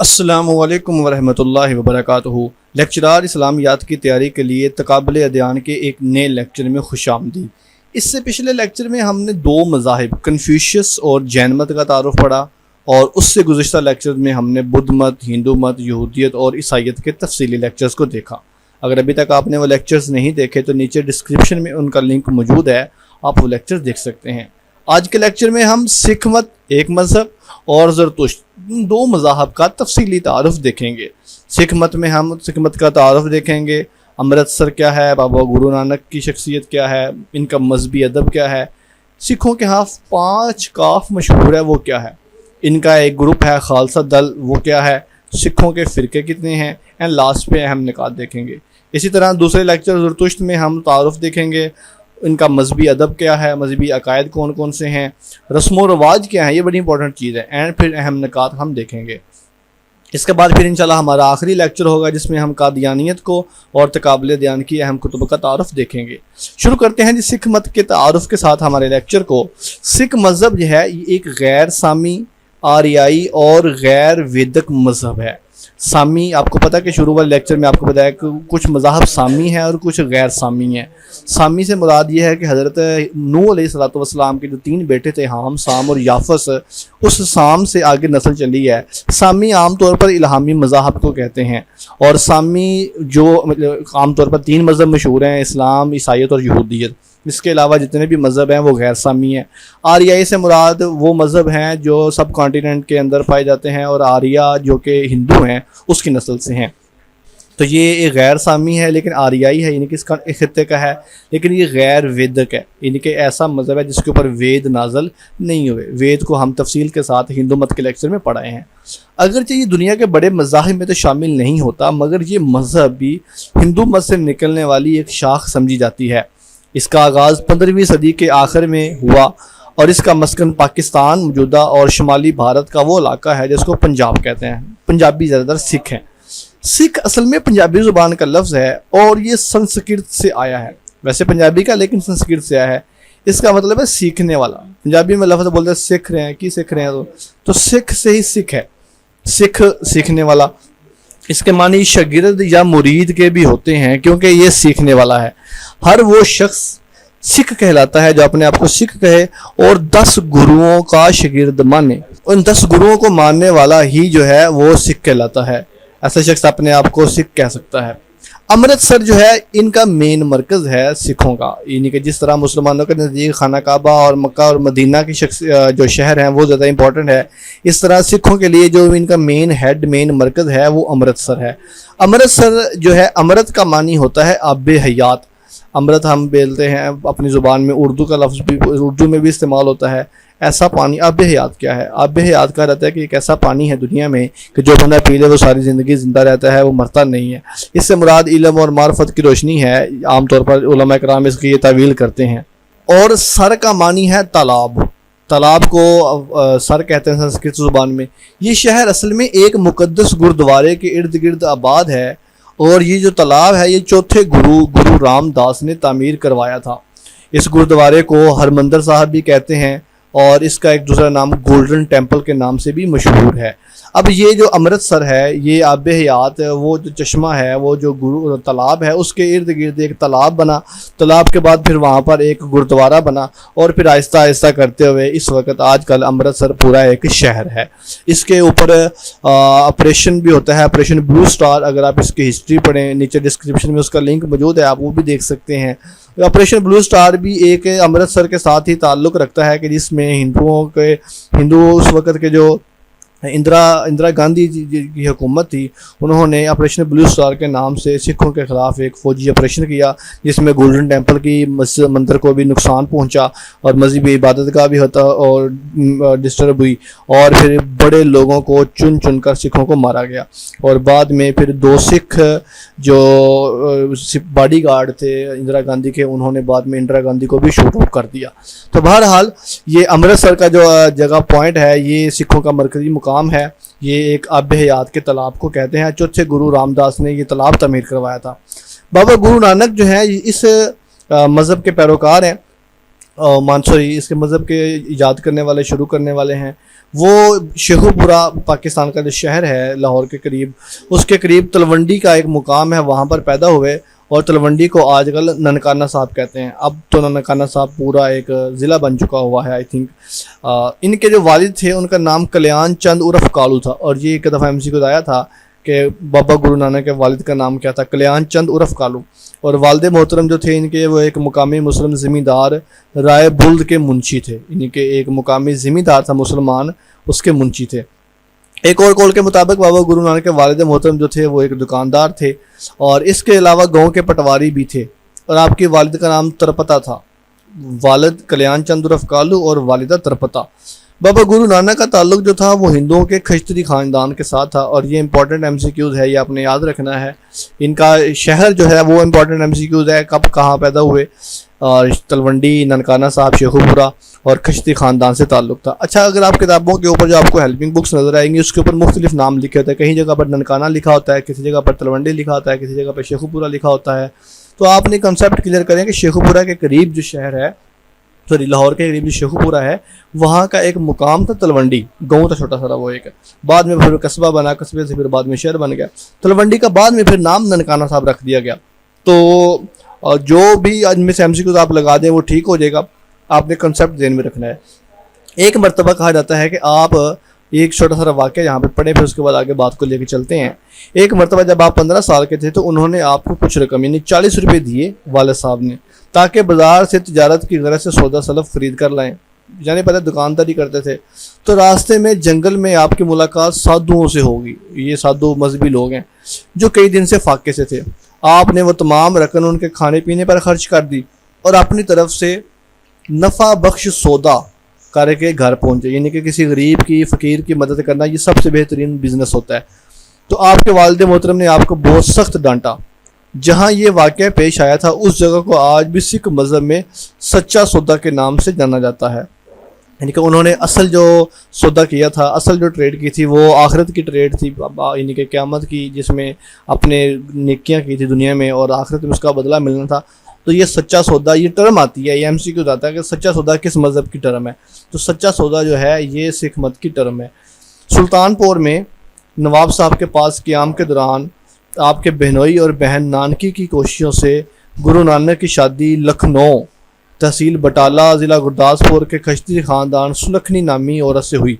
السلام علیکم ورحمۃ اللہ وبرکاتہ۔ لیکچرار اسلامیات کی تیاری کے لیے تقابل ادیان کے ایک نئے لیکچر میں خوش آمدید۔ اس سے پچھلے لیکچر میں ہم نے دو مذاہب کنفیوشس اور جین مت کا تعارف پڑھا، اور اس سے گزشتہ لیکچر میں ہم نے بدھ مت، ہندو مت، یہودیت اور عیسائیت کے تفصیلی لیکچرز کو دیکھا۔ اگر ابھی تک آپ نے وہ لیکچرز نہیں دیکھے تو نیچے ڈسکرپشن میں ان کا لنک موجود ہے، آپ وہ لیکچر دیکھ سکتے ہیں۔ آج کے لیکچر میں ہم سکھ مت ایک مذہب اور زرتشت دو مذاہب کا تفصیلی تعارف دیکھیں گے۔ سکھ مت میں ہم سکھ مت کا تعارف دیکھیں گے، امرتسر کیا ہے، بابا گرو نانک کی شخصیت کیا ہے، ان کا مذہبی ادب کیا ہے، سکھوں کے ہاں 5 کاف مشہور ہے وہ کیا ہے، ان کا ایک گروپ ہے خالصہ دل وہ کیا ہے، سکھوں کے فرقے کتنے ہیں، اینڈ لاسٹ پہ اہم نکات دیکھیں گے۔ اسی طرح دوسرے لیکچر زرتشت میں ہم تعارف دیکھیں گے، ان کا مذہبی ادب کیا ہے، مذہبی عقائد کون کون سے ہیں، رسم و رواج کیا ہیں، یہ بڑی امپورٹنٹ چیز ہے، اینڈ پھر اہم نکات ہم دیکھیں گے۔ اس کے بعد پھر انشاءاللہ ہمارا آخری لیکچر ہوگا جس میں ہم قادیانیت کو اور تقابل ادیان کی اہم کتب کا تعارف دیکھیں گے۔ شروع کرتے ہیں جی سکھ مت کے تعارف کے ساتھ ہمارے لیکچر کو۔ سکھ مذہب جو ہے یہ ایک غیر سامی، آریائی اور غیر ویدک مذہب ہے۔ سامی آپ کو پتہ کہ شروع والے لیکچر میں آپ کو بتایا کہ کچھ مذاہب سامی ہیں اور کچھ غیر سامی ہیں۔ سامی سے مراد یہ ہے کہ حضرت نوح علیہ السلام کے جو 3 بیٹے تھے، حام، سام اور یافس، اس سام سے آگے نسل چلی ہے۔ سامی عام طور پر الہامی مذاہب کو کہتے ہیں، اور سامی جو عام طور پر 3 مذہب مشہور ہیں، اسلام، عیسائیت اور یہودیت۔ اس کے علاوہ جتنے بھی مذہب ہیں وہ غیر سامی ہیں۔ آریائی سے مراد وہ مذہب ہیں جو سب کانٹیننٹ کے اندر پائے جاتے ہیں، اور آریہ جو کہ ہندو ہیں اس کی نسل سے ہیں۔ تو یہ ایک غیر سامی ہے لیکن آریائی ہے، یعنی کہ اس کا خطے کا ہے، لیکن یہ غیر ویدک ہے، یعنی کہ ایسا مذہب ہے جس کے اوپر وید نازل نہیں ہوئے۔ وید کو ہم تفصیل کے ساتھ ہندو مت کے لیکچر میں پڑھائے ہیں۔ اگرچہ یہ دنیا کے بڑے مذاہب میں تو شامل نہیں ہوتا، مگر یہ مذہب بھی ہندو مت سے نکلنے والی ایک شاخ سمجھی جاتی ہے۔ اس کا آغاز 15ویں صدی کے آخر میں ہوا، اور اس کا مسکن پاکستان موجودہ اور شمالی بھارت کا وہ علاقہ ہے جس کو پنجاب کہتے ہیں۔ پنجابی زیادہ تر سکھ ہیں۔ سکھ اصل میں پنجابی زبان کا لفظ ہے اور یہ سنسکرت سے آیا ہے، ویسے پنجابی کا لیکن سنسکرت سے آیا ہے۔ اس کا مطلب ہے سیکھنے والا۔ پنجابی میں لفظ بولتے ہیں سیکھ رہے ہیں، کی سیکھ رہے ہیں، تو سکھ سے ہی سکھ ہے، سکھ سیکھنے والا۔ اس کے معنی شاگرد یا مرید کے بھی ہوتے ہیں، کیونکہ یہ سیکھنے والا ہے۔ ہر وہ شخص سکھ کہلاتا ہے جو اپنے آپ کو سکھ کہے اور 10 گروؤں کا شاگرد مانے۔ ان 10 گروؤں کو ماننے والا ہی جو ہے وہ سکھ کہلاتا ہے۔ ایسا شخص اپنے آپ کو سکھ کہہ سکتا ہے۔ امرتسر جو ہے ان کا مین مرکز ہے سکھوں کا، یعنی کہ جس طرح مسلمانوں کے نزدیک خانہ کعبہ اور مکہ اور مدینہ کی جو شہر ہیں وہ زیادہ امپورٹنٹ ہے، اس طرح سکھوں کے لیے جو ان کا مین مرکز ہے وہ امرتسر ہے۔ امرتسر جو ہے، امرت کا معنی ہوتا ہے آب حیات۔ امرت ہم بولتے ہیں اپنی زبان میں، اردو کا لفظ بھی اردو میں بھی استعمال ہوتا ہے۔ ایسا پانی آب حیات کیا ہے؟ آب حیات کا رہتا ہے کہ ایک ایسا پانی ہے دنیا میں کہ جو بندہ پی لے وہ ساری زندگی زندہ رہتا ہے، وہ مرتا نہیں ہے۔ اس سے مراد علم اور معرفت کی روشنی ہے، عام طور پر علماء کرام اس کی یہ تعویل کرتے ہیں۔ اور سر کا معنی ہے تالاب۔ تالاب کو سر کہتے ہیں سنسکرت زبان میں۔ یہ شہر اصل میں ایک مقدس گردوارے کے ارد گرد آباد ہے، اور یہ جو تالاب ہے یہ چوتھے گرو رام داس نے تعمیر کروایا تھا۔ اس گردوارے کو ہرمندر صاحب بھی کہتے ہیں، اور اس کا ایک دوسرا نام گولڈن ٹیمپل کے نام سے بھی مشہور ہے۔ اب یہ جو امرتسر ہے، یہ آب حیات، وہ جو چشمہ ہے، وہ جو تالاب ہے، اس کے ارد گرد ایک تالاب بنا۔ تالاب کے بعد پھر وہاں پر ایک گردوارہ بنا، اور پھر آہستہ آہستہ کرتے ہوئے اس وقت آج کل امرتسر پورا ایک شہر ہے۔ اس کے اوپر آپریشن بھی ہوتا ہے، آپریشن بلو سٹار۔ اگر آپ اس کی ہسٹری پڑھیں، نیچے ڈسکرپشن میں اس کا لنک موجود ہے، آپ وہ بھی دیکھ سکتے ہیں۔ آپریشن بلو سٹار بھی ایک امرتسر کے ساتھ ہی تعلق رکھتا ہے، کہ جس میں ہندو اس وقت کے جو اندرا گاندھی کی حکومت تھی، انہوں نے آپریشن بلو سٹار کے نام سے سکھوں کے خلاف ایک فوجی آپریشن کیا، جس میں گولڈن ٹیمپل کی مندر کو بھی نقصان پہنچا، اور مذہبی عبادت گاہ بھی ہوتا اور ڈسٹرب ہوئی، اور پھر بڑے لوگوں کو چن کر سکھوں کو مارا گیا۔ اور بعد میں پھر 2 سکھ جو باڈی گارڈ تھے اندرا گاندھی کے، انہوں نے بعد میں اندرا گاندھی کو بھی شوٹ آؤٹ کر دیا۔ تو بہرحال یہ امرتسر کا جو جگہ پوائنٹ ہے، یہ سکھوں کا مرکزی مقام ہے۔ یہ ایک آب حیات کے تالاب کو کہتے ہیں۔ چوتھے گرو رام داس نے یہ تالاب تعمیر کروایا تھا۔ بابا گرو نانک جو ہے اس مذہب کے پیروکار ہیں، مانسوری اس کے مذہب کے ایجاد کرنے والے، شروع کرنے والے ہیں۔ وہ شیخو پورہ پاکستان کا جو شہر ہے لاہور کے قریب، اس کے قریب تلونڈی کا ایک مقام ہے، وہاں پر پیدا ہوئے، اور تلونڈی کو آج کل ننکانہ صاحب کہتے ہیں۔ اب تو ننکانہ صاحب پورا ایک ضلع بن چکا ہوا ہے آئی تھنک۔ ان کے جو والد تھے ان کا نام کلیان چند عرف کالو تھا، اور یہ ایک دفعہ MC کو آیا تھا کہ بابا گرو نانک کے والد کا نام کیا تھا، کلیان چند عرف کالو، اور والد محترم جو تھے ان کے وہ ایک مقامی مسلم زمیندار رائے بلد کے منشی تھے، ان کے ایک مقامی زمیندار تھا مسلمان، اس کے منشی تھے۔ ایک اور قول کے مطابق بابا گرو نانک کے والد محترم جو تھے وہ ایک دکاندار تھے، اور اس کے علاوہ گاؤں کے پٹواری بھی تھے، اور آپ کے والد کا نام ترپتا تھا، والد کلیان چند عرف کالو اور والدہ ترپتا۔ بابا گرو نانک کا تعلق جو تھا وہ ہندوؤں کے کھشتری خاندان کے ساتھ تھا، اور یہ امپورٹنٹ MCQs ہے، یہ آپ نے یاد رکھنا ہے۔ ان کا شہر جو ہے وہ امپورٹنٹ MCQs ہے، کب کہاں پیدا ہوئے، اور تلونڈی، ننکانہ صاحب، شیخو پورہ اور کھشتری خاندان سے تعلق تھا۔ اچھا، اگر آپ کتابوں کے اوپر جو آپ کو ہیلپنگ بکس نظر آئیں گی اس کے اوپر مختلف نام لکھے ہوتے ہیں، کہیں جگہ پر ننکانہ لکھا ہوتا ہے، کسی جگہ پر تلونڈی لکھا ہوتا ہے، کسی جگہ پر شیخو پورہ لکھا ہوتا ہے، تو آپ نے کنسیپٹ کلیئر کریں کہ شیخو پورہ کے قریب جو شہر ہے، لاہور کے قریب جو شیخو پورہ ہے، وہاں کا ایک مقام تھا تلونڈی، گاؤں تھا چھوٹا سا وہ ایک، بعد میں پھر قصبہ بنا، قصبے سے پھر بعد میں شہر بن گیا۔ تلونڈی کا بعد میں پھر نام ننکانہ صاحب رکھ دیا گیا۔ تو جو بھی آج میں سے MCQs آپ لگا دیں وہ ٹھیک ہو جائے گا، آپ نے کنسیپٹ ذہن میں رکھنا ہے۔ ایک مرتبہ کہا جاتا ہے کہ آپ ایک چھوٹا سا واقعہ یہاں پہ پڑھیں، پھر اس کے بعد آگے بات کو لے کے چلتے ہیں۔ ایک مرتبہ جب آپ 15 سال کے تھے تو انہوں نے آپ کو کچھ رقم یعنی 40 روپے دیے والد صاحب نے، تاکہ بازار سے تجارت کی غرض سے سودا سلف خرید کر لائیں، یعنی پہلے دکانداری کرتے تھے۔ تو راستے میں جنگل میں آپ کی ملاقات سادھوؤں سے ہوگی، یہ سادھو مذہبی لوگ ہیں جو کئی دن سے فاقے سے تھے۔ آپ نے وہ تمام رقم ان کے کھانے پینے پر خرچ کر دی اور اپنی طرف سے نفع بخش سودا کر کے گھر پہنچے، یعنی کہ کسی غریب کی، فقیر کی مدد کرنا یہ سب سے بہترین بزنس ہوتا ہے۔ تو آپ کے والد محترم نے آپ کو بہت سخت ڈانٹا۔ جہاں یہ واقعہ پیش آیا تھا اس جگہ کو آج بھی سکھ مذہب میں سچا سودا کے نام سے جانا جاتا ہے، یعنی کہ انہوں نے اصل جو سودا کیا تھا، اصل جو ٹریڈ کی تھی وہ آخرت کی ٹریڈ تھی، یعنی کہ قیامت کی، جس میں اپنے نیکیاں کی تھی دنیا میں اور آخرت میں اس کا بدلہ ملنا تھا۔ تو یہ سچا سودا، یہ ٹرم آتی ہے، یہ MCQ آتا ہے کہ سچا سودا کس مذہب کی ٹرم ہے، تو سچا سودا جو ہے یہ سکھ مت کی ٹرم ہے۔ سلطان پور میں نواب صاحب کے پاس قیام کے دوران آپ کے بہنوئی اور بہن نانکی کی کوششوں سے گرو نانک کی شادی لکھنؤ، تحصیل بٹالہ، ضلع گرداسپور کے کھشتری خاندان سلکھنی نامی عورت سے ہوئی،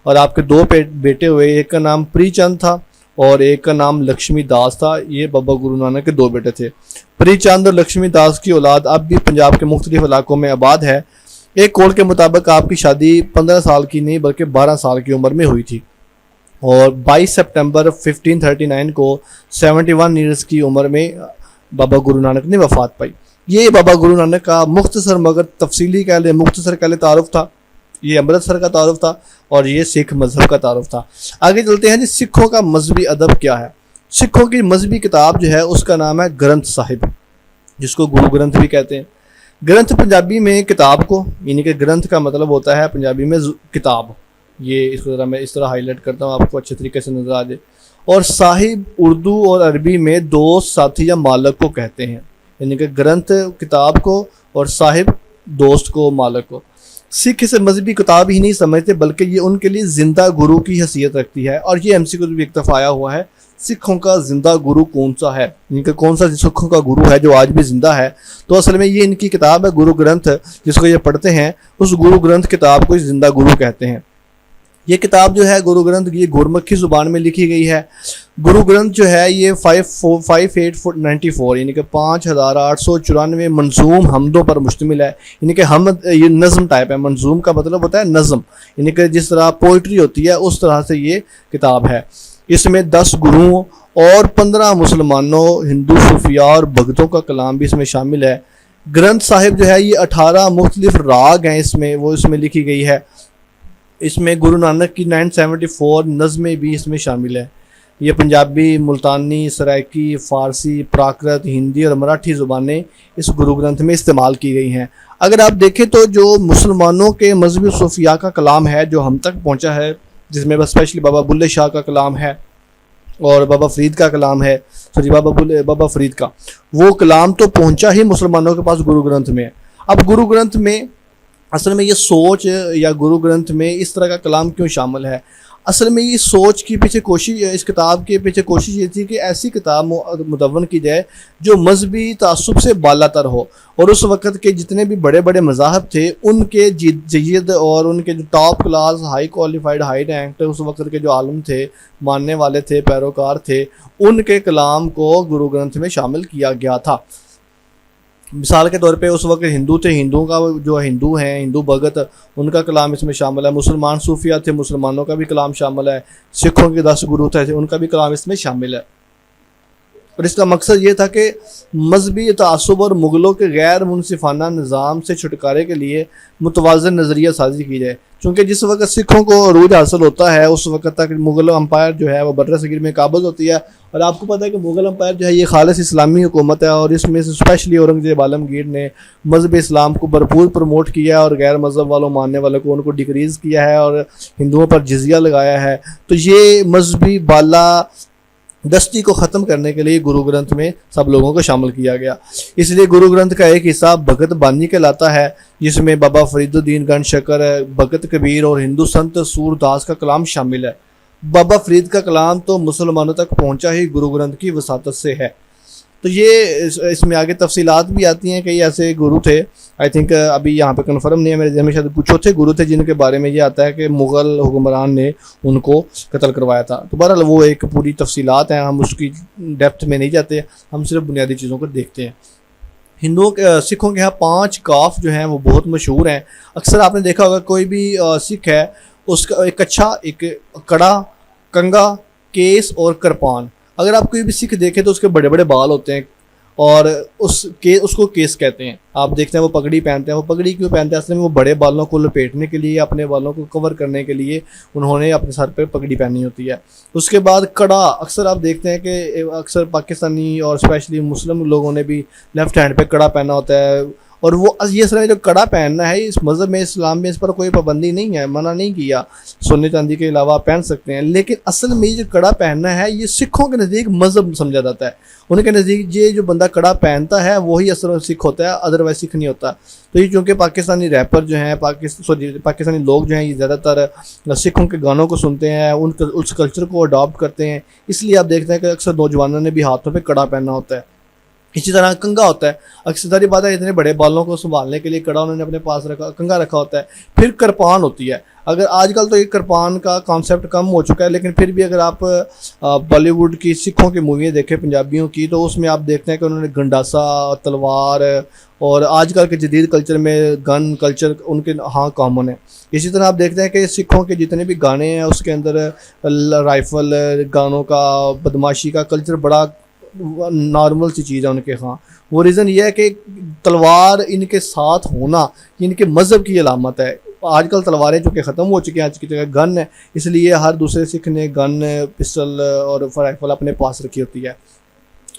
اور آپ کے 2 بیٹے ہوئے، ایک کا نام پری چند تھا اور ایک کا نام لکشمی داس تھا۔ یہ بابا گرو نانک کے 2 بیٹے تھے۔ پری چند اور لکشمی داس کی اولاد اب بھی پنجاب کے مختلف علاقوں میں آباد ہے۔ ایک قول کے مطابق آپ کی شادی 15 سال کی نہیں بلکہ 12 سال کی عمر میں ہوئی تھی، اور 22 سپٹمبر 1539 کو 71 ایئرز کی عمر میں بابا گرو نانک نے وفات پائی۔ یہ بابا گرو نانک کا مختصر مگر تفصیلی مختصر تعارف تھا، یہ امرتسر کا تعارف تھا اور یہ سکھ مذہب کا تعارف تھا۔ آگے چلتے ہیں جی، سکھوں کا مذہبی ادب کیا ہے۔ سکھوں کی مذہبی کتاب جو ہے اس کا نام ہے گرنتھ صاحب، جس کو گرو گرنتھ بھی کہتے ہیں۔ گرنتھ پنجابی میں کتاب کو، یعنی کہ گرنتھ کا مطلب ہوتا ہے پنجابی میں کتاب، یہ اس طرح ہائی لائٹ کرتا ہوں آپ کو اچھے طریقے سے نظر آ جائے۔ اور صاحب اردو اور عربی میں دوست، ساتھی یا مالک کو کہتے ہیں، یعنی کہ گرنتھ کتاب کو اور صاحب دوست کو، مالک کو۔ سکھ اسے مذہبی کتاب ہی نہیں سمجھتے بلکہ یہ ان کے لیے زندہ گرو کی حیثیت رکھتی ہے، اور یہ MCQ بھی ایک دفعہ آیا ہوا ہے، سکھوں کا زندہ گرو کون سا ہے، یعنی کہ کون سا سکھوں کا گرو ہے جو آج بھی زندہ ہے۔ تو اصل میں یہ ان کی کتاب ہے گرو گرنتھ، جس کو یہ پڑھتے ہیں، اس گرو گرنتھ کتاب کو زندہ گرو کہتے ہیں۔ یہ کتاب جو ہے گرو گرنتھ یہ گورمکھی زبان میں لکھی گئی ہے۔ گرو گرنتھ جو ہے یہ 5894 یعنی کہ 5894 منظوم حمدوں پر مشتمل ہے، یعنی کہ حمد یہ نظم ٹائپ ہے، منظوم کا مطلب ہوتا ہے نظم، یعنی کہ جس طرح پوئٹری ہوتی ہے اس طرح سے یہ کتاب ہے۔ اس میں 10 گروؤں اور 15 مسلمانوں، ہندو صوفیاء اور بھگتوں کا کلام بھی اس میں شامل ہے۔ گرنتھ صاحب جو ہے یہ 18 مختلف راگ ہیں اس میں لکھی گئی ہے۔ اس میں گرو نانک کی 974 نظمیں بھی اس میں شامل ہے۔ یہ پنجابی، ملتانی، سرائکی، فارسی، پراکرت، ہندی اور مراٹھی زبانیں اس گرو گرنتھ میں استعمال کی گئی ہیں۔ اگر آپ دیکھیں تو جو مسلمانوں کے مذہبی صوفیاء کا کلام ہے جو ہم تک پہنچا ہے، جس میں اسپیشلی بابا بلے شاہ کا کلام ہے اور بابا فرید کا کلام ہے، بابا فرید کا، وہ کلام تو پہنچا ہی مسلمانوں کے پاس گرو گرنتھ میں ہے۔ اب گرو گرنتھ میں اصل میں یہ سوچ یا گرو گرنتھ میں اس طرح کا کلام کیوں شامل ہے؟ اصل میں یہ سوچ کی پیچھے کوشش، اس کتاب کے پیچھے کوشش یہ تھی کہ ایسی کتاب مدون کی جائے جو مذہبی تعصب سے بالا تر ہو، اور اس وقت کے جتنے بھی بڑے بڑے مذاہب تھے ان کے جید اور ان کے جو top class high qualified high ranked اس وقت کے جو عالم تھے، ماننے والے تھے، پیروکار تھے، ان کے کلام کو گرو گرنتھ میں شامل کیا گیا تھا۔ مثال کے طور پہ اس وقت ہندو تھے، ہندوؤں کا جو ہندو ہیں، ہندو بھگت، ان کا کلام اس میں شامل ہے۔ مسلمان صوفیہ تھے، مسلمانوں کا بھی کلام شامل ہے۔ سکھوں کے 10 گرو تھے، ان کا بھی کلام اس میں شامل ہے۔ اور اس کا مقصد یہ تھا کہ مذہبی تعصب اور مغلوں کے غیر منصفانہ نظام سے چھٹکارے کے لیے متوازن نظریہ سازی کی جائے، چونکہ جس وقت سکھوں کو عروج حاصل ہوتا ہے اس وقت تک مغل امپائر جو ہے وہ برّ صغیر میں قابض ہوتی ہے۔ اور آپ کو پتہ ہے کہ مغل امپائر جو ہے یہ خالص اسلامی حکومت ہے، اور اس میں سے اسپیشلی اورنگزیب عالمگیر نے مذہب اسلام کو بھرپور پروموٹ کیا ہے، اور غیر مذہب والوں ماننے والوں کو ان کو ڈکریز کیا ہے، اور ہندوؤں پر جزیہ لگایا ہے۔ تو یہ مذہبی بالا دستی کو ختم کرنے کے لیے گرو گرنتھ میں سب لوگوں کو شامل کیا گیا۔ اس لیے گرو گرنتھ کا ایک حصہ بھگت بانی کہلاتا ہے، جس میں بابا فرید الدین گن شکر، بھگت کبیر اور ہندو سنت سور داس کا کلام شامل ہے۔ بابا فرید کا کلام تو مسلمانوں تک پہنچا ہی گرو گرنتھ کی وساطت سے ہے۔ تو یہ اس میں آگے تفصیلات بھی آتی ہیں، کئی ایسے گرو تھے، آئی تھنک ابھی یہاں پہ کنفرم نہیں ہے میرے ذہن میں، شاید کچھ چوتھے گرو تھے جن کے بارے میں یہ آتا ہے کہ مغل حکمران نے ان کو قتل کروایا تھا۔ تو بہرحال وہ ایک پوری تفصیلات ہیں، ہم اس کی ڈیپتھ میں نہیں جاتے، ہم صرف بنیادی چیزوں کو دیکھتے ہیں۔ سکھوں کے ہاں 5 کاف جو ہیں وہ بہت مشہور ہیں۔ اکثر آپ نے دیکھا ہوگا کوئی بھی سکھ ہے، اس کا ایک کچھا، ایک کڑا، کنگا، کیس اور کرپان۔ اگر آپ کوئی بھی سکھ دیکھیں تو اس کے بڑے بڑے بال ہوتے ہیں، اور اس کو کیس کہتے ہیں۔ آپ دیکھتے ہیں وہ پگڑی پہنتے ہیں، وہ پگڑی کیوں پہنتے ہیں؟ اصل میں وہ بڑے بالوں کو لپیٹنے کے لیے، اپنے بالوں کو کور کرنے کے لیے انہوں نے اپنے سر پہ پگڑی پہنی ہوتی ہے۔ اس کے بعد کڑا، اکثر آپ دیکھتے ہیں کہ اکثر پاکستانی اور اسپیشلی مسلم لوگوں نے بھی لیفٹ ہینڈ پہ کڑا پہنا ہوتا ہے، اور وہ یہ اصل میں جو کڑا پہننا ہے اس مذہب میں، اسلام میں اس پر کوئی پابندی نہیں ہے، منع نہیں کیا، سونے چاندی کے علاوہ آپ پہن سکتے ہیں، لیکن اصل میں یہ جو کڑا پہننا ہے یہ سکھوں کے نزدیک مذہب سمجھا جاتا ہے۔ ان کے نزدیک یہ جو بندہ کڑا پہنتا ہے وہی اصل میں سکھ ہوتا ہے، ادروائز سکھ نہیں ہوتا۔ تو یہ چونکہ پاکستانی ریپر جو ہیں، پاکستانی لوگ جو ہیں، یہ زیادہ تر سکھوں کے گانوں کو سنتے ہیں، اس کلچر کو اڈاپٹ کرتے ہیں، اس لیے آپ دیکھتے ہیں کہ اکثر نوجوانوں نے بھی ہاتھوں پہ کڑا پہننا ہوتا ہے۔ اسی طرح کنگا ہوتا ہے، اکثر ساری بات ہے، اتنے بڑے بالوں کو سنبھالنے کے لیے کڑا انہوں نے اپنے پاس رکھا، کنگا رکھا ہوتا ہے۔ پھر کرپان ہوتی ہے۔ اگر آج کل تو یہ کرپان کا کانسیپٹ کم ہو چکا ہے، لیکن پھر بھی اگر آپ بالی ووڈ کی سکھوں کی موویاں دیکھیں پنجابیوں کی، تو اس میں آپ دیکھتے ہیں کہ انہوں نے گنڈاسا، تلوار، اور آج کل کے جدید کلچر میں گن کلچر ان کے ہاں کامن ہے۔ اسی طرح آپ دیکھتے ہیں کہ سکھوں کے جتنے بھی گانے ہیں اس کے اندر رائفل گانوں کا، بدماشی کا کلچر بڑا نارمل سی چیز ہے ان کے ہاں۔ وہ ریزن یہ ہے کہ تلوار ان کے ساتھ ہونا ان کے مذہب کی علامت ہے۔ آج کل تلواریں چونکہ ختم ہو چکی ہیں، آج کی جگہ گن ہے، اس لیے ہر دوسرے سکھ نے گن، پسٹل اور رائفل اپنے پاس رکھی ہوتی ہے۔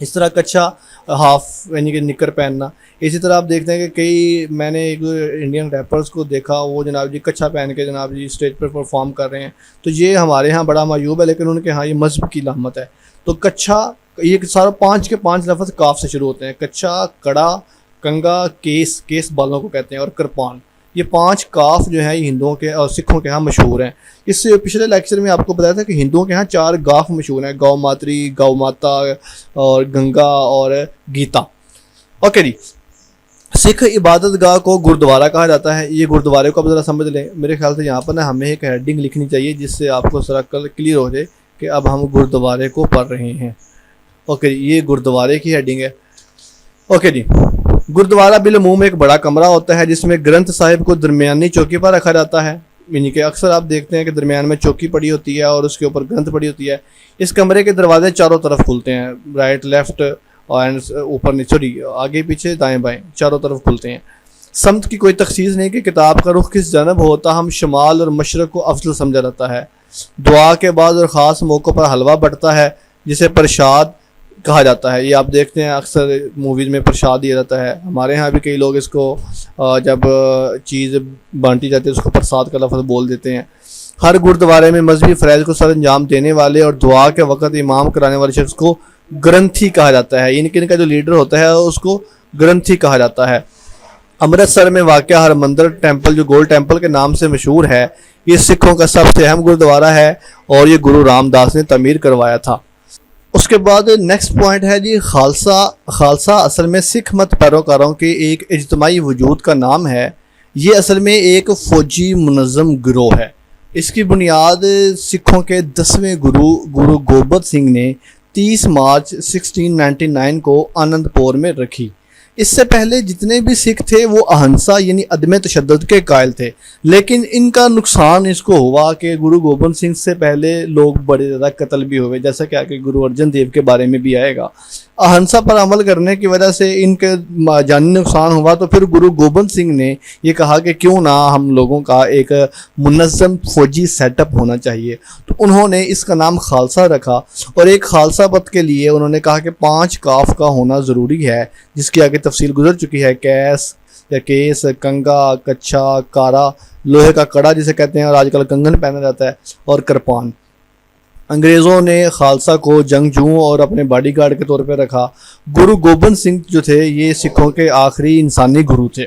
اس طرح کچھا، ہاف یعنی کہ نکر پہننا۔ اسی طرح آپ دیکھتے ہیں کہ کئی، میں نے ایک انڈین ریپرز کو دیکھا، وہ جناب جی کچھا پہن کے جناب جی اسٹیج پر پرفارم کر رہے ہیں، تو یہ ہمارے ہاں بڑا معیوب ہے، لیکن ان کے ہاں یہ مذہب کی علامت ہے۔ تو کچھا، یہ سارا 5 کے 5 لفظ کاف سے شروع ہوتے ہیں، کچھا، کڑا، کنگا، کیس بالوں کو کہتے ہیں، اور کرپان۔ یہ 5 کاف جو ہیں یہ ہندوؤں کے اور سکھوں کے ہاں مشہور ہیں۔ اس سے پچھلے لیکچر میں آپ کو بتایا تھا کہ ہندوؤں کے ہاں 4 گاف مشہور ہیں، گاؤ ماتری، گاؤ ماتا اور گنگا اور گیتا۔ اوکے جی، سکھ عبادت گاہ کو گردوارہ کہا جاتا ہے۔ یہ گردوارے کو آپ ذرا سمجھ لیں، میرے خیال سے یہاں پر نا ہمیں ایک ہیڈنگ لکھنی چاہیے جس سے آپ کو ذرا کلیئر ہو جائے کہ اب ہم گردوارے کو پڑھ رہے ہیں۔ اوکے جی، یہ گردوارے کی ہیڈنگ ہے۔ اوکے جی، گردوارہ بالعموم ایک بڑا کمرہ ہوتا ہے جس میں گرنتھ صاحب کو درمیانی چوکی پر رکھا جاتا ہے، یعنی کہ اکثر آپ دیکھتے ہیں کہ درمیان میں چوکی پڑی ہوتی ہے اور اس کے اوپر گرنتھ پڑی ہوتی ہے۔ اس کمرے کے دروازے چاروں طرف کھلتے ہیں، رائٹ، لیفٹ، اور اوپر نیچے، آگے پیچھے، دائیں بائیں، چاروں طرف کھلتے ہیں۔ سمت کی کوئی تخصیص نہیں کہ کتاب کا رخ کس جانب ہوتا، ہم شمال اور مشرق کو افضل سمجھا جاتا ہے۔ دعا کے بعد اور خاص موقع پر حلوہ بٹتا ہے جسے پرشاد کہا جاتا ہے۔ یہ آپ دیکھتے ہیں اکثر موویز میں پرشاد دیا جاتا ہے، ہمارے ہاں بھی کئی لوگ اس کو جب چیز بانٹی جاتی ہے اس کو پرساد کا لفظ بول دیتے ہیں۔ ہر گردوارے میں مذہبی فرائض کو سر انجام دینے والے اور دعا کے وقت امام کرانے والے شخص کو گرنتھی کہا جاتا ہے، ان کا جو لیڈر ہوتا ہے اس کو گرنتھی کہا جاتا ہے۔ امرتسر میں واقع ہرمندر ٹیمپل جو گولڈ ٹیمپل کے نام سے مشہور ہے، یہ سکھوں کا سب سے اہم گرودوارا ہے اور یہ گرو رام داس نے تعمیر کروایا تھا۔ اس کے بعد نیکسٹ پوائنٹ ہے جی خالصہ۔ خالصہ اصل میں سکھ مت پیروکاروں کے ایک اجتماعی وجود کا نام ہے۔ یہ اصل میں ایک فوجی منظم گروہ ہے۔ اس کی بنیاد سکھوں کے 10ویں گرو گوبند سنگھ نے 30 مارچ 1699 کو آنند پور میں رکھی۔ اس سے پہلے جتنے بھی سکھ تھے وہ اہنسا یعنی عدم تشدد کے قائل تھے، لیکن ان کا نقصان اس کو ہوا کہ گرو گوبند سنگھ سے پہلے لوگ بڑے زیادہ قتل بھی ہوئے، جیسا کہ آگے گرو ارجن دیو کے بارے میں بھی آئے گا۔ اہنسا پر عمل کرنے کی وجہ سے ان کے جانی نقصان ہوا، تو پھر گرو گوبند سنگھ نے یہ کہا کہ کیوں نہ ہم لوگوں کا ایک منظم فوجی سیٹ اپ ہونا چاہیے، تو انہوں نے اس کا نام خالصہ رکھا۔ اور ایک خالصہ پت کے لیے انہوں نے کہا کہ 5 کاف کا ہونا ضروری ہے، جس کی آگے تفصیل گزر چکی ہے۔ کیس یا کیس، کنگا، کچھا، کارا، لوہے کا کڑا جسے کہتے ہیں اور آج کل کنگن پہنا جاتا ہے، اور کرپان۔ انگریزوں نے خالصہ کو جنگجوؤں اور اپنے باڈی گارڈ کے طور پہ رکھا۔ گرو گوبند سنگھ جو تھے یہ سکھوں کے آخری انسانی گرو تھے۔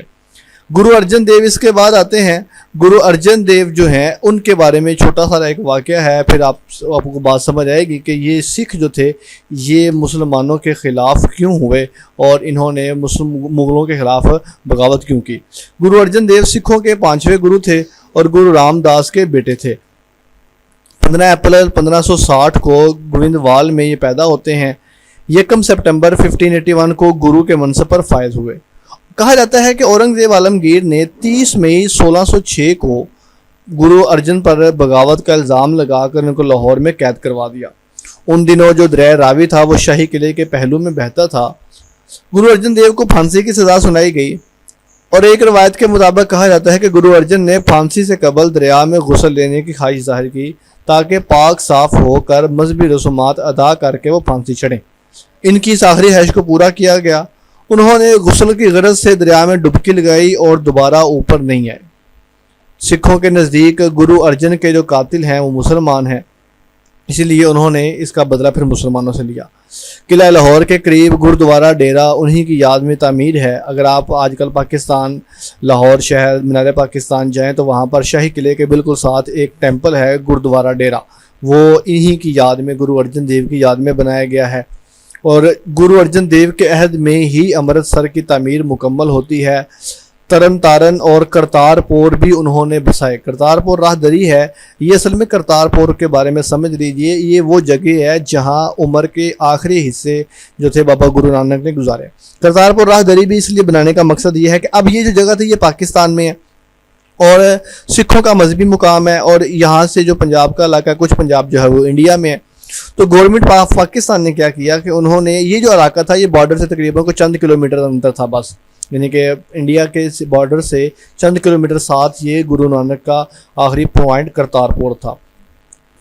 گرو ارجن دیو اس کے بعد آتے ہیں۔ گرو ارجن دیو جو ہیں ان کے بارے میں چھوٹا سا ایک واقعہ ہے، پھر آپ کو بات سمجھ آئے گی کہ یہ سکھ جو تھے یہ مسلمانوں کے خلاف کیوں ہوئے اور انہوں نے مغلوں کے خلاف بغاوت کیوں کی۔ گرو ارجن دیو سکھوں کے 5ویں گرو تھے اور گرو رام داس کے بیٹے تھے۔ 15 اپریل 1560 کو گووندوال میں یہ پیدا ہوتے ہیں۔ 1 سپٹمبر 1581 کو گرو کے منصب پر فائز ہوئے۔ کہا جاتا ہے کہ اورنگزیب عالمگیر نے 30 مئی 1606 کو گرو ارجن پر بغاوت کا الزام لگا کر ان کو لاہور میں قید کروا دیا۔ ان دنوں جو دریائے راوی تھا وہ شاہی قلعے کے پہلو میں بہتا تھا۔ گرو ارجن دیو کو پھانسی کی سزا سنائی گئی، اور ایک روایت کے مطابق کہا جاتا ہے کہ گرو ارجن نے پھانسی سے قبل دریا میں غسل لینے کی خواہش ظاہر کی تاکہ پاک صاف ہو کر مذہبی رسومات ادا کر کے وہ پھانسی چڑھیں۔ ان کی اس آخری خواہش کو پورا کیا گیا۔ انہوں نے غسل کی غرض سے دریا میں ڈبکی لگائی اور دوبارہ اوپر نہیں آئے۔ سکھوں کے نزدیک گرو ارجن کے جو قاتل ہیں وہ مسلمان ہیں، اسی لیے انہوں نے اس کا بدلہ پھر مسلمانوں سے لیا۔ قلعہ لاہور کے قریب گردوارہ ڈیرا انہی کی یاد میں تعمیر ہے۔ اگر آپ آج کل پاکستان لاہور شہر مینار پاکستان جائیں تو وہاں پر شاہی قلعے کے بالکل ساتھ ایک ٹیمپل ہے گردوارہ ڈیرا، وہ انہی کی یاد میں گرو ارجن دیو کی یاد میں بنایا گیا ہے۔ اور گرو ارجن دیو کے عہد میں ہی امرتسر کی تعمیر مکمل ہوتی ہے۔ ترن تارن اور کرتارپور بھی انہوں نے بسائے۔ کرتارپور راہ دری ہے، یہ اصل میں کرتارپور کے بارے میں سمجھ لیجئے، یہ وہ جگہ ہے جہاں عمر کے آخری حصے جو تھے بابا گرو نانک نے گزارے۔ کرتارپور راہ دری بھی اس لیے بنانے کا مقصد یہ ہے کہ اب یہ جو جگہ تھی یہ پاکستان میں ہے اور سکھوں کا مذہبی مقام ہے، اور یہاں سے جو پنجاب کا علاقہ ہے، کچھ پنجاب جو ہے وہ انڈیا میں ہے۔ تو گورنمنٹ پاکستان نے کیا کیا کہ انہوں نے یہ جو علاقہ تھا یہ بارڈر سے تقریباً کوئی چند کلومیٹر اندر تھا بس، یعنی کہ انڈیا کے بارڈر سے چند کلومیٹر ساتھ یہ گرو نانک کا آخری پوائنٹ کرتارپور تھا۔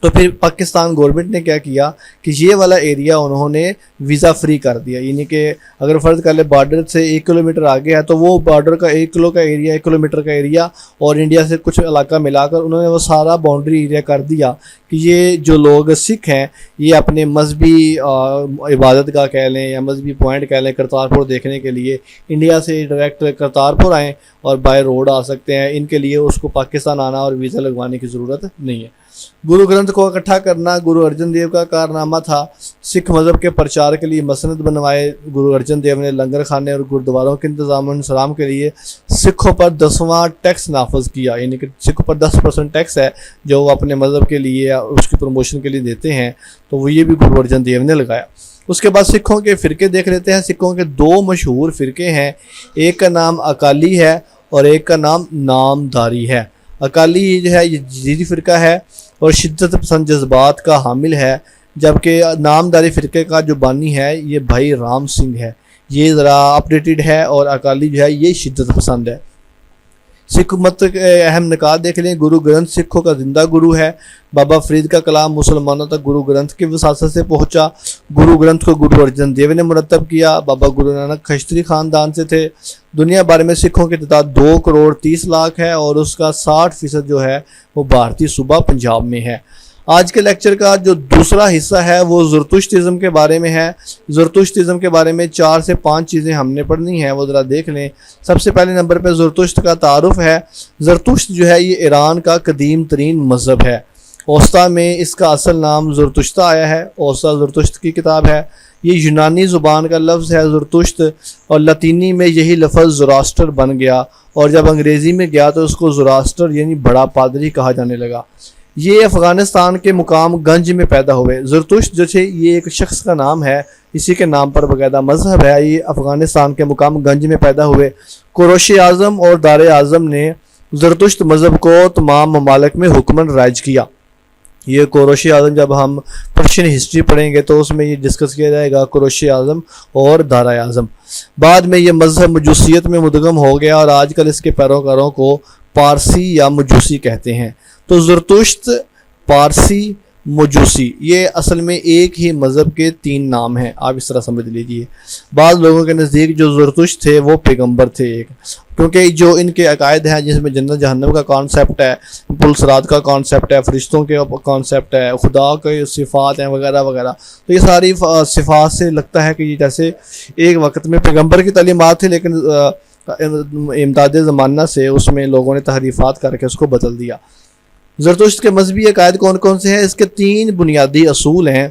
تو پھر پاکستان گورنمنٹ نے کیا کیا کہ یہ والا ایریا انہوں نے ویزا فری کر دیا، یعنی کہ اگر فرض کر لے بارڈر سے 1 کلومیٹر آگے ہے تو وہ بارڈر کا 1 کلومیٹر کا ایریا اور انڈیا سے کچھ علاقہ ملا کر انہوں نے وہ سارا باؤنڈری ایریا کر دیا کہ یہ جو لوگ سکھ ہیں یہ اپنے مذہبی عبادت کا کہہ لیں یا مذہبی پوائنٹ کہہ لیں کرتارپور دیکھنے کے لیے انڈیا سے ڈائریکٹ کرتارپور آئیں اور بائی روڈ آ سکتے ہیں۔ ان کے لیے اس کو پاکستان آنا اور ویزا لگوانے کی ضرورت نہیں ہے۔ گرو گرنتھ کو اکٹھا کرنا گرو ارجن دیو کا کارنامہ تھا۔ سکھ مذہب کے پرچار کے لیے مسند بنوائے گرو ارجن دیو نے۔ لنگر خانے اور گردواروں کے انتظام و انصرام کے لیے سکھوں پر 10واں ٹیکس نافذ کیا، یعنی کہ سکھوں پر 10% ٹیکس ہے جو وہ اپنے مذہب کے لیے اس کی پروموشن کے لیے دیتے ہیں، تو وہ یہ بھی گرو ارجن دیو نے لگایا۔ اس کے بعد سکھوں کے فرقے دیکھ لیتے ہیں۔ سکھوں کے 2 مشہور فرقے ہیں، ایک کا نام اکالی ہے اور ایک کا نام نامداری ہے۔ اکالی جو ہے یہ جدیدی فرقہ ہے اور شدت پسند جذبات کا حامل ہے، جبکہ نامداری فرقے کا جو بانی ہے یہ بھائی رام سنگھ ہے، یہ ذرا اپڈیٹڈ ہے، اور اکالی جو ہے یہ شدت پسند ہے۔ سکھ مت کے اہم نکات دیکھ لیں۔ گرو گرنتھ سکھوں کا زندہ گرو ہے۔ بابا فرید کا کلام مسلمانوں تک گرو گرنتھ کی وساطت سے پہنچا۔ گرو گرنتھ کو گرو ارجن دیو نے مرتب کیا۔ بابا گرو نانک کھشتری خاندان سے تھے۔ دنیا بھر میں سکھوں کی تعداد 2 کروڑ 30 لاکھ ہے اور اس کا 60% جو ہے وہ بھارتی صوبہ پنجاب میں ہے۔ آج کے لیکچر کا جو دوسرا حصہ ہے وہ زرتشتزم کے بارے میں ہے۔ زرتشتزم کے بارے میں 4 سے 5 چیزیں ہم نے پڑھنی ہیں، وہ ذرا دیکھ لیں۔ سب سے پہلے نمبر پہ زرتشت کا تعارف ہے۔ زرتشت جو ہے یہ ایران کا قدیم ترین مذہب ہے۔ اوسطا میں اس کا اصل نام زرتشتہ آیا ہے۔ اوسطا زرتشت کی کتاب ہے۔ یہ یونانی زبان کا لفظ ہے زرتشت، اور لاطینی میں یہی لفظ زوراسٹر بن گیا، اور جب انگریزی میں گیا تو اس کو زوراسٹر یعنی بڑا پادری کہا جانے لگا۔ یہ افغانستان کے مقام گنج میں پیدا ہوئے۔ زرتشت جو ہے یہ ایک شخص کا نام ہے، اسی کے نام پر باقاعدہ مذہب ہے۔ یہ افغانستان کے مقام گنج میں پیدا ہوئے۔ کوروش اعظم اور دار اعظم نے زرتشت مذہب کو تمام ممالک میں حکمن رائج کیا۔ یہ کوروش اعظم جب ہم پرشین ہسٹری پڑھیں گے تو اس میں یہ ڈسکس کیا جائے گا، کوروش اعظم اور دار اعظم۔ بعد میں یہ مذہب مجوسیت میں مدغم ہو گیا، اور آج کل اس کے پیروکاروں کو پارسی یا مجوسی کہتے ہیں۔ تو زرتشت، پارسی، مجوسی، یہ اصل میں ایک ہی مذہب کے 3 نام ہیں، آپ اس طرح سمجھ لیجئے۔ بعض لوگوں کے نزدیک جو زرتشت تھے وہ پیغمبر تھے ایک، کیونکہ جو ان کے عقائد ہیں جس میں جنت جہنم کا کانسیپٹ ہے، پل صراط کا کانسیپٹ ہے، فرشتوں کے کانسیپٹ ہے، خدا کے صفات ہیں وغیرہ وغیرہ، تو یہ ساری صفات سے لگتا ہے کہ یہ جیسے ایک وقت میں پیغمبر کی تعلیمات تھی، لیکن امداد زمانہ سے اس میں لوگوں نے تحریفات کر کے اس کو بدل دیا۔ زرتشت کے مذہبی عقائد کون کون سے ہیں؟ اس کے 3 بنیادی اصول ہیں: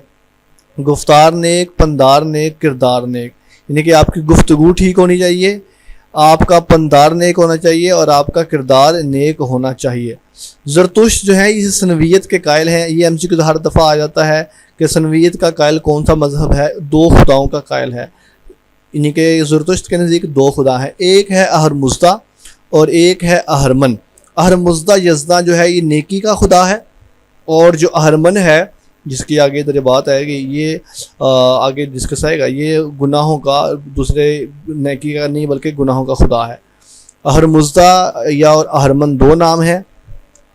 گفتار نیک، پندار نیک، کردار نیک۔ یعنی کہ آپ کی گفتگو ٹھیک ہونی چاہیے، آپ کا پندار نیک ہونا چاہیے، اور آپ کا کردار نیک ہونا چاہیے۔ زرتشت جو ہے یہ سنویت کے قائل ہیں۔ یہ ایم سی کیو ہر دفعہ آ جاتا ہے کہ سنویت کا قائل کون سا مذہب ہے؟ 2 خداؤں کا قائل ہے۔ یعنی کہ زرتشت کے نزدیک 2 خدا ہیں، ایک ہے اہرمزدا اور ایک ہے اہرمن۔ اہرمزدا یزداں جو ہے یہ نیکی کا خدا ہے، اور جو اہرمن ہے جس کی آگے ادھر بات آئے گی، یہ آگے ڈسکس آئے گا، یہ گناہوں کا، دوسرے نیکی کا نہیں بلکہ گناہوں کا خدا ہے۔ اہرمزدا یا اور اہرمن 2 نام ہیں۔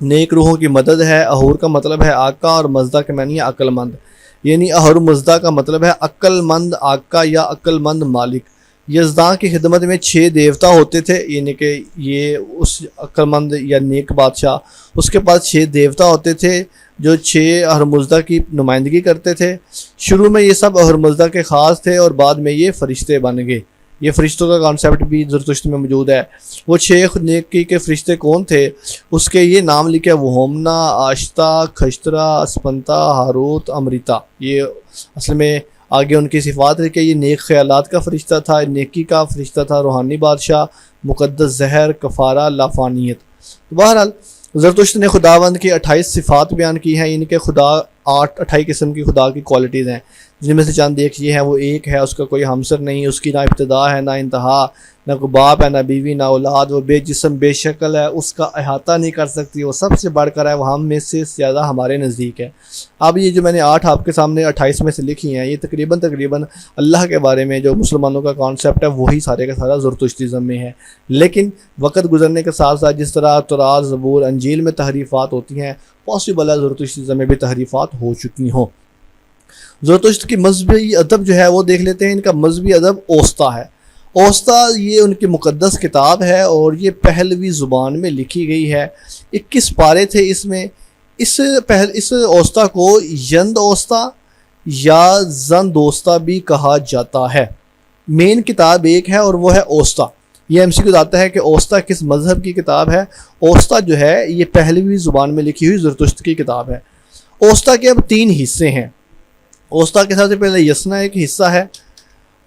نیک روحوں کی مدد ہے۔ اہور کا مطلب ہے آقا، اور مزدہ کے معنی ہے عقل مند۔ یعنی اہرمزدا کا مطلب ہے عقل مند آقا یا عقل مند مالک۔ یزداں کی خدمت میں 6 دیوتا ہوتے تھے، یعنی کہ یہ اس عقل مند یا نیک بادشاہ، اس کے پاس 6 دیوتا ہوتے تھے جو 6 اہرمزدا کی نمائندگی کرتے تھے۔ شروع میں یہ سب اہرمزدا کے خاص تھے، اور بعد میں یہ فرشتے بن گئے۔ یہ فرشتوں کا کانسیپٹ بھی زرتشت میں موجود ہے۔ وہ 6 نیکی کے فرشتے کون تھے؟ اس کے یہ نام لکھے: وہومنا، آشتا، کھشترا، اسپنتا، ہاروت، امریتا۔ یہ اصل میں آگے ان کی صفات ہے کہ یہ نیک خیالات کا فرشتہ تھا، نیکی کا فرشتہ تھا، روحانی بادشاہ، مقدس زہر، کفارہ، لافانیت۔ بہرحال زرتشت نے خداوند کی 28 صفات بیان کی ہیں، یعنی کہ خدا 28 قسم کی خدا کی کوالٹیز ہیں، جن میں سے چند ایک یہ ہیں: وہ ایک ہے، اس کا کوئی ہمسر نہیں، اس کی نہ ابتدا ہے نہ انتہا، نہ کوئی باپ ہے نہ بیوی نہ اولاد، وہ بے جسم بے شکل ہے، اس کا احاطہ نہیں کر سکتی، وہ سب سے بڑھ کر ہے، وہ ہم میں سے زیادہ ہمارے نزدیک ہے۔ اب یہ جو میں نے 8 آپ کے سامنے 28 میں سے لکھی ہیں، یہ تقریباً اللہ کے بارے میں جو مسلمانوں کا کانسیپٹ ہے وہی سارے کا سارا زرتشتزم میں ہے۔ لیکن وقت گزرنے کے ساتھ ساتھ جس طرح تورات، زبور، انجیل میں تحریفات ہوتی ہیں، پاسبل ہے زرتشتزم میں بھی تحریفات ہو چکی ہوں۔ زرتشت کی مذہبی ادب جو ہے وہ دیکھ لیتے ہیں۔ ان کا مذہبی ادب اوسطا ہے۔ اوسطا یہ ان کی مقدس کتاب ہے، اور یہ پہلوی زبان میں لکھی گئی ہے۔ 21 پارے تھے اس میں۔ اس اوسطا کو یند اوسطا یا زند اوسطا بھی کہا جاتا ہے۔ مین کتاب ایک ہے اور وہ ہے اوسطا۔ یہ ایم سی کیو آتا ہے کہ اوسطا کس مذہب کی کتاب ہے؟ اوسطا جو ہے یہ پہلوی زبان میں لکھی ہوئی زرتشت کی کتاب ہے۔ اوسطا کے اب 3 حصے ہیں۔ اوسطا کے سب سے پہلے یسنا ایک حصہ ہے،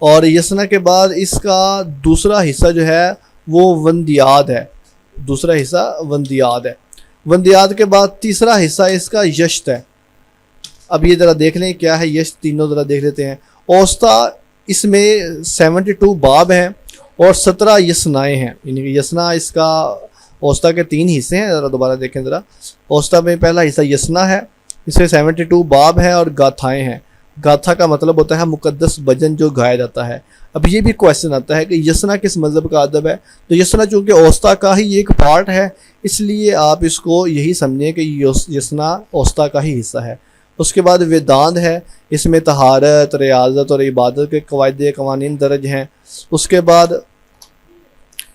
اور یسنا کے بعد اس کا دوسرا حصہ جو ہے وہ وندیاد ہے۔ دوسرا حصہ وندیاد ہے۔ وندیاد کے بعد تیسرا حصہ اس کا یشت ہے۔ اب یہ ذرا دیکھ لیں کیا ہے یشت، تینوں ذرا دیکھ لیتے ہیں۔ اوسطا اس میں 72 باب ہیں اور 17 یسنائیں ہیں، یعنی کہ یسنا اس کا اوسطا کے 3 حصے ہیں۔ ذرا دوبارہ دیکھیں ذرا۔ اوسطا میں پہلا حصہ یسنا ہے، اس میں 72 باب ہیں اور گاتھائیں ہیں۔ گاتھا کا مطلب ہوتا ہے مقدس بھجن جو گایا جاتا ہے۔ اب یہ بھی کویسچن آتا ہے کہ یسنا کس مذہب کا ادب ہے؟ تو یسنا چونکہ اوسطا کا ہی ایک پارٹ ہے، اس لیے آپ اس کو یہی سمجھیں کہ یسنا اوسطا کا ہی حصہ ہے۔ اس کے بعد ویدانت ہے، اس میں طہارت، ریاضت اور عبادت کے قواعد قوانین درج ہیں۔ اس کے بعد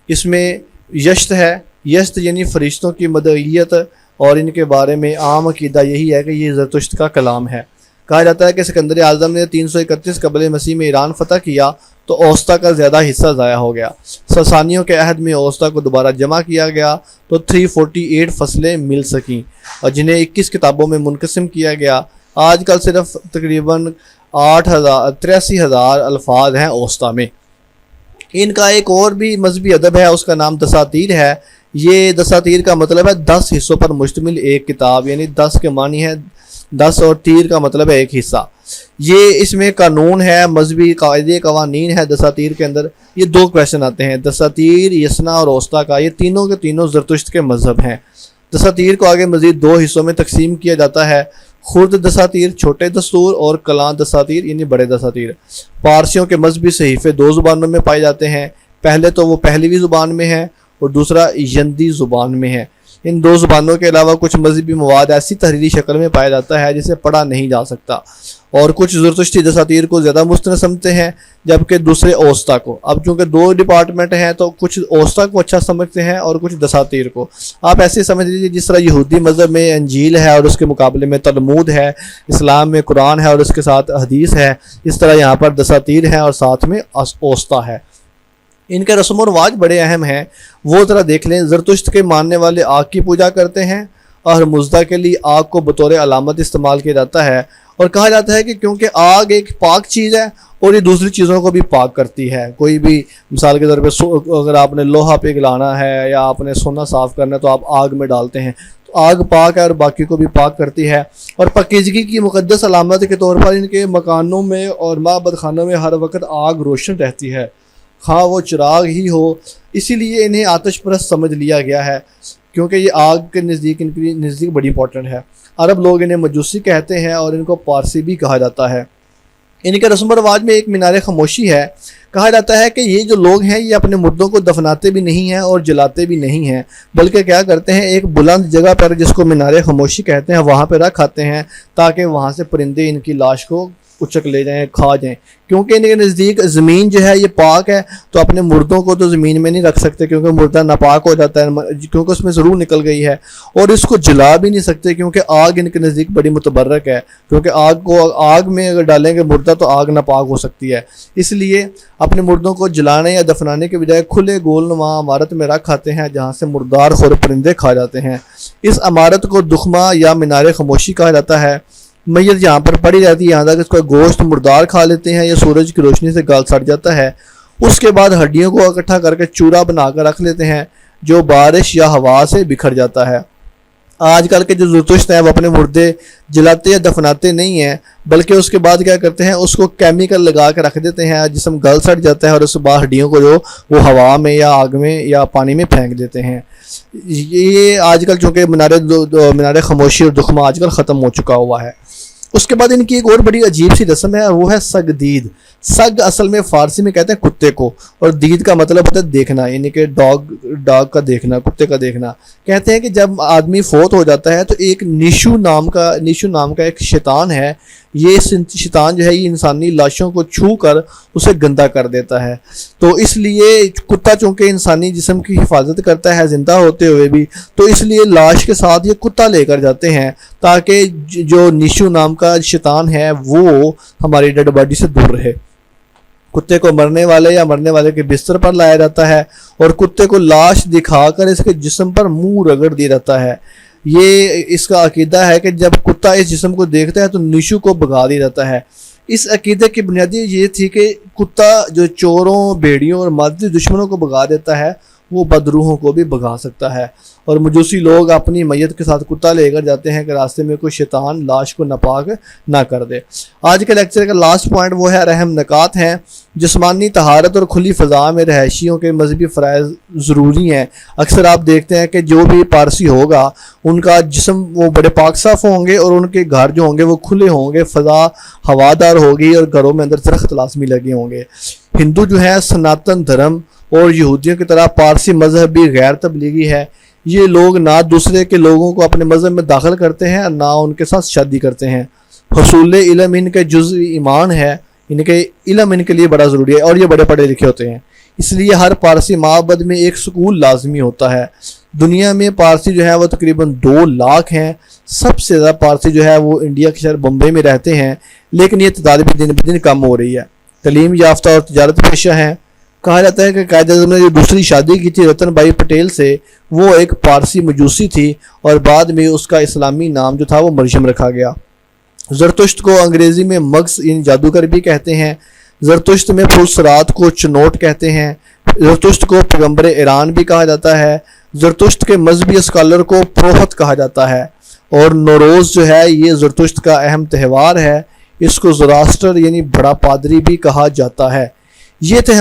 اس میں یشت ہے، یشت یعنی فرشتوں کی مدعیت اور ان کے بارے میں عام عقیدہ یہی ہے کہ یہ زرتشت کا کلام ہے۔ کہا جاتا ہے کہ سکندر اعظم نے 331 قبل مسیح میں ایران فتح کیا تو اوسطا کا زیادہ حصہ ضائع ہو گیا۔ ساسانیوں کے عہد میں اوسطا کو دوبارہ جمع کیا گیا تو 348 فصلیں مل سکیں اور جنہیں 21 کتابوں میں منقسم کیا گیا۔ آج کل صرف تقریباً 83,000 الفاظ ہیں اوسطا میں۔ ان کا ایک اور بھی مذہبی ادب ہے، اس کا نام دساتیر ہے۔ یہ دساتیر کا مطلب ہے 10 حصوں پر مشتمل ایک کتاب، یعنی 10 کے معنی ہے 10 اور تیر کا مطلب ہے ایک حصہ۔ یہ اس میں قانون ہے، مذہبی قاعدے قوانین ہے دساتیر کے اندر۔ یہ 2 کویشچن آتے ہیں، دساتیر، یسنا اور اوسطا کا، یہ تینوں کے تینوں زرتشت کے مذہب ہیں۔ دساتیر کو آگے مزید 2 حصوں میں تقسیم کیا جاتا ہے، خرد دساتیر چھوٹے دستور اور کلاں دساتیر یعنی بڑے دساتیر۔ پارسیوں کے مذہبی صحیفے 2 زبانوں میں پائے جاتے ہیں، پہلے تو وہ پہلوی زبان میں ہے اور دوسرا یندی زبان میں ہے۔ ان 2 زبانوں کے علاوہ کچھ مذہبی مواد ایسی تحریری شکل میں پایا جاتا ہے جسے پڑھا نہیں جا سکتا، اور کچھ زرتشتی دساتیر کو زیادہ مستند سمجھتے ہیں جبکہ دوسرے اوسطا کو۔ اب چونکہ 2 ڈپارٹمنٹ ہیں تو کچھ اوسطا کو اچھا سمجھتے ہیں اور کچھ دساتیر کو۔ آپ ایسے سمجھ لیجیے جس طرح یہودی مذہب میں انجیل ہے اور اس کے مقابلے میں تلمود ہے، اسلام میں قرآن ہے اور اس کے ساتھ حدیث ہے، اس طرح یہاں پر دساتیر ہیں اور ساتھ میں اوسطا ہے۔ ان کے رسم و رواج بڑے اہم ہیں، وہ ذرا دیکھ لیں۔ زرتشت کے ماننے والے آگ کی پوجا کرتے ہیں اور مزدہ کے لیے آگ کو بطور علامت استعمال کیا جاتا ہے، اور کہا جاتا ہے کہ کیونکہ آگ ایک پاک چیز ہے اور یہ دوسری چیزوں کو بھی پاک کرتی ہے۔ کوئی بھی مثال کے طور پہ اگر آپ نے لوہا پگھلانا ہے یا آپ نے سونا صاف کرنا ہے تو آپ آگ میں ڈالتے ہیں، تو آگ پاک ہے اور باقی کو بھی پاک کرتی ہے۔ اور پاکیزگی کی مقدس علامت کے طور پر ان کے مکانوں میں اور معبد خانوں میں ہر وقت آگ روشن رہتی ہے، خواہ وہ چراغ ہی ہو۔ اسی لیے انہیں آتش پرست سمجھ لیا گیا ہے، کیونکہ یہ آگ کے نزدیک ان کے نزدیک بڑی امپورٹنٹ ہے۔ عرب لوگ انہیں مجوسی کہتے ہیں اور ان کو پارسی بھی کہا جاتا ہے۔ ان کے رسم و رواج میں ایک مینار خاموشی ہے۔ کہا جاتا ہے کہ یہ جو لوگ ہیں یہ اپنے مردوں کو دفناتے بھی نہیں ہیں اور جلاتے بھی نہیں ہیں، بلکہ کیا کرتے ہیں، ایک بلند جگہ پر جس کو مینار خاموشی کہتے ہیں وہاں پہ رکھ آتے ہیں تاکہ وہاں سے پرندے ان کی لاش کو اچک لے جائیں، کھا جائیں۔ کیونکہ ان کے نزدیک زمین جو ہے یہ پاک ہے، تو اپنے مردوں کو تو زمین میں نہیں رکھ سکتے کیونکہ مردہ ناپاک ہو جاتا ہے، کیونکہ اس میں ضرور نکل گئی ہے، اور اس کو جلا بھی نہیں سکتے کیونکہ آگ ان کے نزدیک بڑی متبرک ہے، کیونکہ آگ میں اگر ڈالیں گے مردہ تو آگ ناپاک ہو سکتی ہے۔ اس لیے اپنے مردوں کو جلانے یا دفنانے کے بجائے کھلے گول نما عمارت میں رکھ آتے ہیں جہاں سے مردار خور پرندے کھا جاتے ہیں۔ اس عمارت کو دخمہ یا مینار خاموشی کہا جاتا ہے۔ میت یہاں پر پڑی رہتی ہے یہاں تک اس کا گوشت مردار کھا لیتے ہیں یا سورج کی روشنی سے گل سڑ جاتا ہے۔ اس کے بعد ہڈیوں کو اکٹھا کر کے چورا بنا کر رکھ لیتے ہیں جو بارش یا ہوا سے بکھر جاتا ہے۔ آج کل کے جو زرتشت ہیں وہ اپنے مردے جلاتے یا دفناتے نہیں ہیں، بلکہ اس کے بعد کیا کرتے ہیں، اس کو کیمیکل لگا کے رکھ دیتے ہیں، جسم گل سڑ جاتا ہے اور اس کے بعد ہڈیوں کو جو وہ ہوا میں یا آگ میں یا پانی میں پھینک دیتے ہیں۔ یہ آج کل چونکہ مینار خاموشی اور دخمہ آج کل ختم ہو چکا ہوا ہے۔ اس کے بعد ان کی ایک اور بڑی عجیب سی رسم ہے، وہ ہے سگ دید۔ سگ اصل میں فارسی میں کہتے ہیں کتے کو، اور دید کا مطلب ہوتا ہے دیکھنا، یعنی کہ ڈاگ کا دیکھنا، کتے کا دیکھنا۔ کہتے ہیں کہ جب آدمی فوت ہو جاتا ہے تو ایک نیشو نام کا ایک شیطان ہے، یہ شیطان جو ہے یہ انسانی لاشوں کو چھو کر اسے گندا کر دیتا ہے۔ تو اس لیے کتا چونکہ انسانی جسم کی حفاظت کرتا ہے زندہ ہوتے ہوئے بھی، تو اس لیے لاش کے ساتھ یہ کتا لے کر جاتے ہیں تاکہ جو نیشو نام کا شیطان ہے وہ ہماری ڈیڈ باڈی سے دور رہے۔ کتے کو مرنے والے کے بستر پر لایا جاتا ہے اور کتے کو لاش دکھا کر اس کے جسم پر منہ رگڑ دیا جاتا ہے۔ یہ اس کا عقیدہ ہے کہ جب کتا اس جسم کو دیکھتا ہے تو نیشو کو بھگا دیا جاتا ہے۔ اس عقیدے کی بنیادی یہ تھی کہ کتا جو چوروں، بھیڑیوں اور مادی دشمنوں کو بھگا دیتا ہے وہ بدروحوں کو بھی بھگا سکتا ہے، اور مجوسی لوگ اپنی میت کے ساتھ کتا لے کر جاتے ہیں کہ راستے میں کوئی شیطان لاش کو ناپاک نہ کر دے۔ آج کے لیکچر کا لاسٹ پوائنٹ وہ ہے اہم نکات ہیں۔ جسمانی طہارت اور کھلی فضا میں رہائشیوں کے مذہبی فرائض ضروری ہیں۔ اکثر آپ دیکھتے ہیں کہ جو بھی پارسی ہوگا ان کا جسم وہ بڑے پاک صاف ہوں گے اور ان کے گھر جو ہوں گے وہ کھلے ہوں گے، فضا ہوادار ہوگی اور گھروں میں اندر درخت لازمی لگے ہوں گے۔ ہندو جو ہے سناتن دھرم اور یہودیوں کی طرح پارسی مذہب بھی غیر تبلیغی ہے۔ یہ لوگ نہ دوسرے کے لوگوں کو اپنے مذہب میں داخل کرتے ہیں نہ ان کے ساتھ شادی کرتے ہیں۔ حصول علم ان کے جزء ایمان ہے، ان کے علم ان کے لیے بڑا ضروری ہے اور یہ بڑے پڑھے لکھے ہوتے ہیں، اس لیے ہر پارسی معبد میں ایک سکول لازمی ہوتا ہے دنیا میں پارسی جو ہے وہ تقریباً 2 لاکھ ہیں. سب سے زیادہ پارسی جو ہے وہ انڈیا کے شہر بمبئی میں رہتے ہیں، لیکن یہ تعداد بھی دن بدن کم ہو رہی ہے. تعلیم یافتہ اور تجارت پیشہ ہیں. کہا جاتا ہے کہ قائد اعظم نے جو دوسری شادی کی تھی رتن بھائی پٹیل سے، وہ ایک پارسی مجوسی تھی اور بعد میں اس کا اسلامی نام جو تھا وہ مریم رکھا گیا. زرتشت کو انگریزی میں مگس یعنی جادوگر بھی کہتے ہیں. زرتشت میں پرسرات کو چنوٹ کہتے ہیں. زرتشت کو پیغمبر ایران بھی کہا جاتا ہے. زرتشت کے مذہبی اسکالر کو پروہت کہا جاتا ہے. اور نوروز جو ہے یہ زرتشت کا اہم تہوار ہے. اس کو زوراسٹر یعنی بڑا پادری بھی کہا جاتا ہے. یہ تھے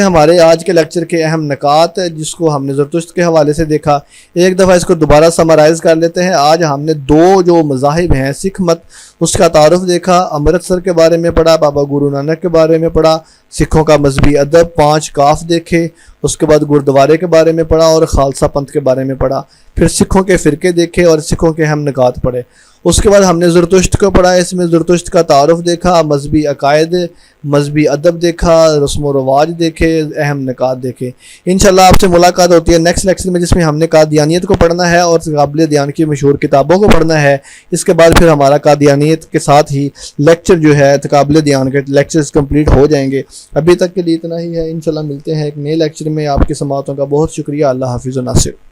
ہمارے آج کے لیکچر کے اہم نکات جس کو ہم نے زرتشت کے حوالے سے دیکھا. ایک دفعہ اس کو دوبارہ سمرائز کر لیتے ہیں. آج ہم نے 2 جو مذاہب ہیں سکھ مت اس کا تعارف دیکھا، امرتسر کے بارے میں پڑھا، بابا گرو نانک کے بارے میں پڑھا، سکھوں کا مذہبی ادب 5 کاف دیکھے، اس کے بعد گردوارے کے بارے میں پڑھا اور خالصہ پنتھ کے بارے میں پڑھا. پھر سکھوں کے فرقے دیکھے اور سکھوں کے اہم نکات پڑھے. اس کے بعد ہم نے زرتشت کو پڑھا، اس میں زرتشت کا تعارف دیکھا، مذہبی عقائد، مذہبی ادب دیکھا، رسم و رواج دیکھے، اہم نکات دیکھے. انشاءاللہ آپ سے ملاقات ہوتی ہے نیکسٹ لیکچر میں، جس میں ہم نے قادیانیت کو پڑھنا ہے اور قابل دیان کی مشہور کتابوں کو پڑھنا ہے. اس کے بعد پھر ہمارا قادیانیت کے ساتھ ہی لیکچر جو ہے قابل دیان کے لیکچرز کمپلیٹ ہو جائیں گے. ابھی تک کے لیے اتنا ہی ہے. انشاءاللہ ملتے ہیں ایک نئے لیکچر میں. آپ کی سماعتوں کا بہت شکریہ. اللہ حافظ و ناصر.